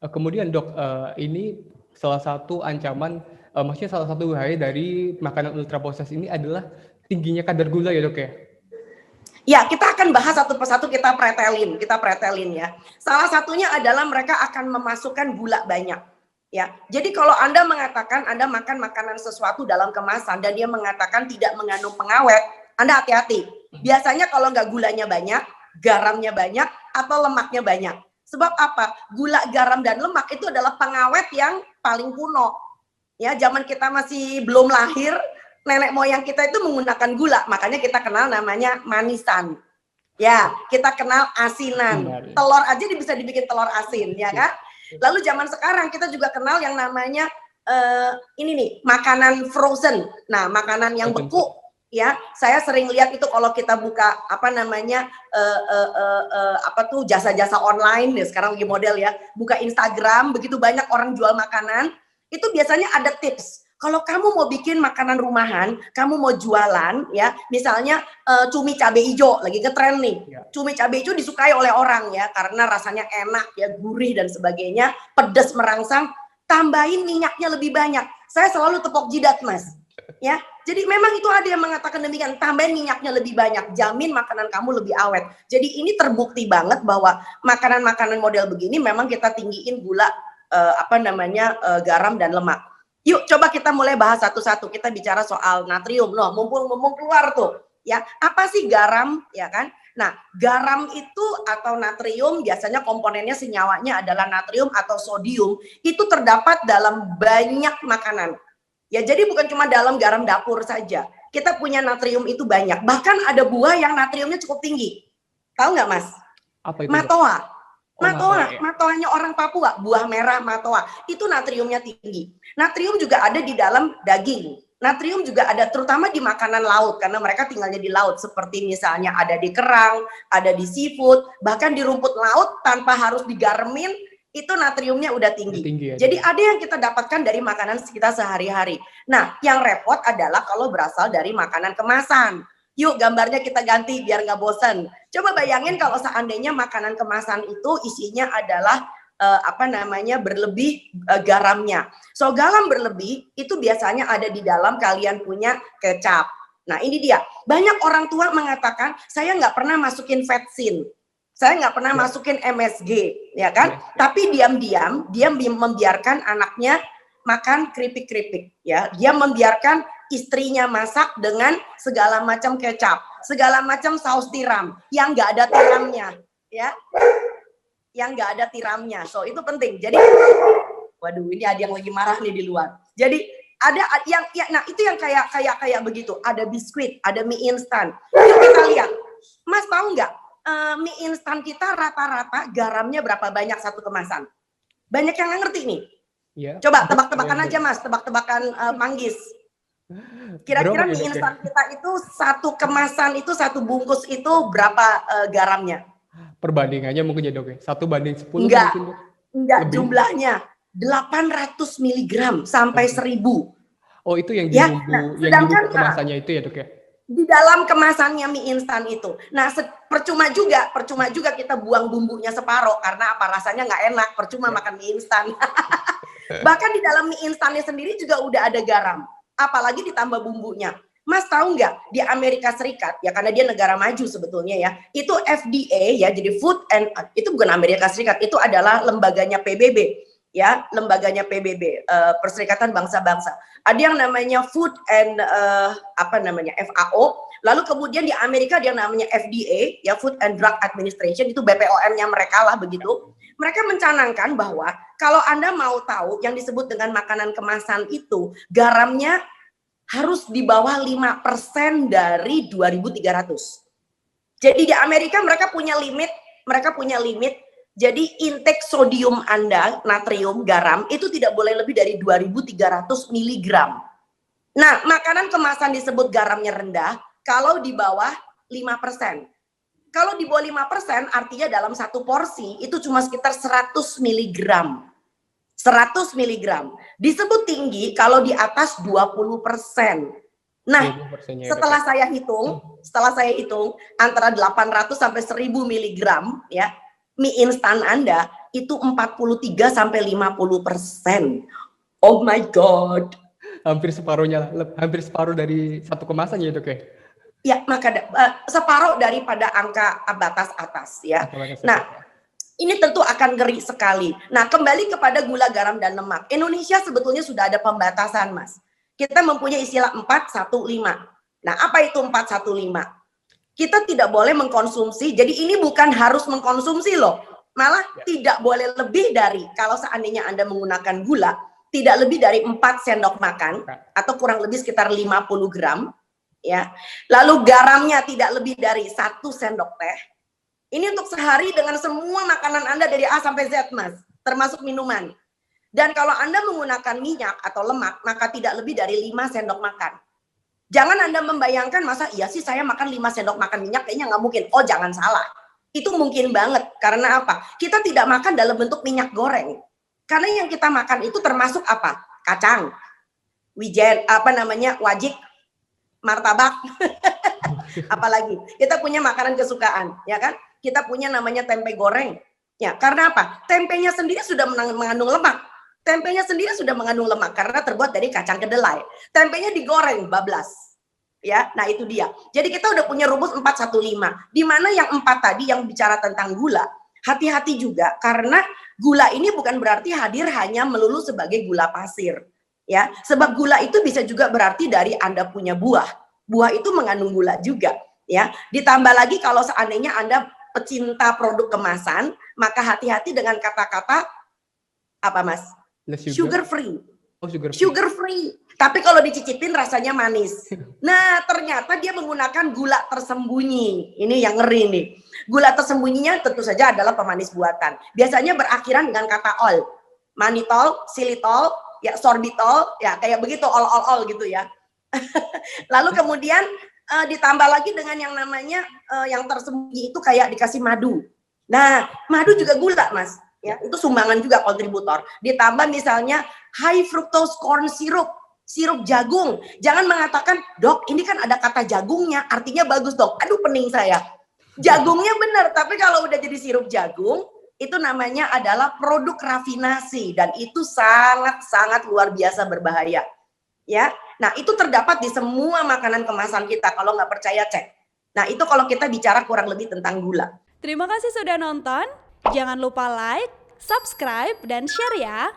Kemudian Dok, ini salah satu ancaman, maksudnya salah satu bahaya dari makanan ultra proses ini adalah tingginya kadar gula ya Dok ya? Ya, kita akan bahas satu persatu, kita pretelin ya. Salah satunya adalah mereka akan memasukkan gula banyak. Ya, jadi kalau Anda mengatakan Anda makan makanan sesuatu dalam kemasan dan dia mengatakan tidak mengandung pengawet, Anda hati-hati. Biasanya kalau nggak gulanya banyak, garamnya banyak, atau lemaknya banyak. Sebab apa? Gula, garam, dan lemak itu adalah pengawet yang paling kuno. Ya, zaman kita masih belum lahir, nenek moyang kita itu menggunakan gula, makanya kita kenal namanya manisan. Ya, kita kenal asinan. Telur aja bisa dibikin telur asin, ya kan? Lalu zaman sekarang kita juga kenal yang namanya ini nih, makanan frozen. Nah, makanan yang beku, ya. Saya sering lihat itu kalau kita buka apa namanya apa tuh jasa-jasa online ya, sekarang lagi model ya, buka Instagram, begitu banyak orang jual makanan, itu biasanya ada tips. Kalau kamu mau bikin makanan rumahan, kamu mau jualan ya, misalnya cumi cabai hijau lagi ngetren nih. Cumi cabai hijau disukai oleh orang ya karena rasanya enak ya, gurih dan sebagainya, pedas merangsang, tambahin minyaknya lebih banyak. Saya selalu tepok jidat, Mas. Ya. Jadi memang itu ada yang mengatakan demikian, tambahin minyaknya lebih banyak, jamin makanan kamu lebih awet. Jadi ini terbukti banget bahwa makanan-makanan model begini memang kita tinggiin gula apa namanya garam dan lemak. Yuk coba kita mulai bahas satu-satu. Kita bicara soal natrium. Loh, mumpung keluar tuh. Ya, apa sih garam, ya kan? Nah, garam itu atau natrium biasanya komponennya senyawanya adalah natrium atau sodium. Itu terdapat dalam banyak makanan. Ya, jadi bukan cuma dalam garam dapur saja. Kita punya natrium itu banyak. Bahkan ada buah yang natriumnya cukup tinggi. Tahu nggak, Mas? Apa itu? Matoa. Matoanya orang Papua, buah merah matoa, itu natriumnya tinggi. Natrium juga ada di dalam daging. Natrium juga ada terutama di makanan laut karena mereka tinggalnya di laut, seperti misalnya ada di kerang, ada di seafood, bahkan di rumput laut tanpa harus digaremin, itu natriumnya udah tinggi. Jadi ada yang kita dapatkan dari makanan kita sehari-hari. Nah, yang repot adalah kalau berasal dari makanan kemasan. Yuk gambarnya kita ganti biar nggak bosan. Coba bayangin kalau seandainya makanan kemasan itu isinya adalah apa namanya berlebih garamnya. So garam berlebih itu biasanya ada di dalam kalian punya kecap. Nah ini dia. Banyak orang tua mengatakan saya nggak pernah masukin vetsin. Saya nggak pernah masukin MSG, ya kan? Tapi diam-diam dia membiarkan anaknya makan keripik-keripik, ya. Dia membiarkan istrinya masak dengan segala macam kecap, segala macam saus tiram yang nggak ada tiramnya, ya, yang nggak ada tiramnya. So itu penting. Jadi, waduh, ini ada yang lagi marah nih di luar. Jadi ada yang, ya, nah itu yang kayak begitu. Ada biskuit, ada mie instan. Yuk kita lihat, Mas tahu nggak mie instan kita rata-rata garamnya berapa banyak satu kemasan? Banyak yang nggak ngerti nih. Ya. Coba tebak-tebakan aja Mas, tebak-tebakan Manggis. Kira-kira mie instan kita itu satu kemasan itu, satu bungkus itu berapa garamnya? Perbandingannya mungkin ya Dok ya? 1:10 enggak, mungkin Dok? Enggak, lebih. Jumlahnya 800 mg sampai 1000. Oh itu yang di ya? bumbu, yang di bumbu kemasannya itu ya Dok ya? Di dalam kemasannya mie instan itu. Nah percuma juga kita buang bumbunya separoh karena apa, rasanya nggak enak, percuma makan mie instan. Bahkan di dalam mie instannya sendiri juga udah ada garam, apalagi ditambah bumbunya. Mas tahu nggak di Amerika Serikat ya, karena dia negara maju sebetulnya ya, itu FDA ya, jadi Food and itu bukan Amerika Serikat, itu adalah lembaganya PBB ya, lembaganya PBB, Perserikatan Bangsa-Bangsa. Ada yang namanya Food and apa namanya FAO, lalu kemudian di Amerika dia namanya FDA ya, Food and Drug Administration, itu BPOM-nya mereka lah begitu. Mereka mencanangkan bahwa kalau Anda mau tahu yang disebut dengan makanan kemasan itu garamnya harus di bawah 5% dari 2.300. Jadi di Amerika mereka punya limit, jadi intake sodium Anda, natrium, garam itu tidak boleh lebih dari 2.300 mg. Nah, makanan kemasan disebut garamnya rendah kalau di bawah 5%. Kalau di bawah 5% artinya dalam satu porsi itu cuma sekitar 100 mg. 100 mg. Disebut tinggi kalau di atas 20%. Nah, setelah saya hitung antara 800 sampai 1000 mg ya, mie instan Anda itu 43 sampai 50%. Oh my God. Hampir separuhnya, hampir separuh dari satu kemasan ya Dok ya? Ya, maka separuh daripada angka batas atas ya. Nah, ini tentu akan ngeri sekali. Nah, kembali kepada gula, garam, dan lemak. Indonesia sebetulnya sudah ada pembatasan, Mas. Kita mempunyai istilah 415. Nah, apa itu 415? Kita tidak boleh mengkonsumsi, jadi ini bukan harus mengkonsumsi loh. Malah tidak boleh lebih dari, kalau seandainya Anda menggunakan gula, tidak lebih dari 4 sendok makan, atau kurang lebih sekitar 50 gram. Ya, lalu garamnya tidak lebih dari 1 sendok teh. Ini untuk sehari dengan semua makanan Anda dari A sampai Z, Mas, termasuk minuman. Dan kalau Anda menggunakan minyak atau lemak, maka tidak lebih dari 5 sendok makan. Jangan Anda membayangkan, masa iya sih saya makan 5 sendok makan minyak, kayaknya nggak mungkin. Oh, jangan salah. Itu mungkin banget. Karena apa? Kita tidak makan dalam bentuk minyak goreng. Karena yang kita makan itu termasuk apa? Kacang, wijen, wajik, martabak, apalagi kita punya makanan kesukaan, ya kan? Kita punya namanya tempe goreng, ya. Karena apa? Tempenya sendiri sudah mengandung lemak. Tempenya sendiri sudah mengandung lemak karena terbuat dari kacang kedelai. Tempenya digoreng, bablas, ya. Nah itu dia. Jadi kita udah punya rumus 415. Di mana yang 4 tadi yang bicara tentang gula, hati-hati juga karena gula ini bukan berarti hadir hanya melulu sebagai gula pasir. Ya, sebab gula itu bisa juga berarti dari Anda punya buah. Buah itu mengandung gula juga, ya. Ditambah lagi kalau seandainya Anda pecinta produk kemasan, maka hati-hati dengan kata-kata apa, Mas? Sugar free. Oh, sugar free. Sugar free. Tapi kalau dicicipin rasanya manis. Nah, ternyata dia menggunakan gula tersembunyi. Ini yang ngeri nih. Gula tersembunyinya tentu saja adalah pemanis buatan. Biasanya berakhiran dengan kata ol. Manitol, xylitol, ya sorbitol, ya kayak begitu, ol gitu ya. Lalu kemudian ditambah lagi dengan yang namanya yang tersembunyi itu kayak dikasih madu. Nah, madu juga gula, Mas. Ya, itu sumbangan juga kontributor. Ditambah misalnya high fructose corn syrup, sirup jagung. Jangan mengatakan, "Dok, ini kan ada kata jagungnya, artinya bagus, Dok." Aduh, pening saya. Jagungnya benar, tapi kalau udah jadi sirup jagung, itu namanya adalah produk rafinasi dan itu sangat-sangat luar biasa berbahaya. Ya, nah itu terdapat di semua makanan kemasan kita. Kalau nggak percaya cek. Nah itu kalau kita bicara kurang lebih tentang gula. Terima kasih sudah nonton. Jangan lupa like, subscribe, dan share ya.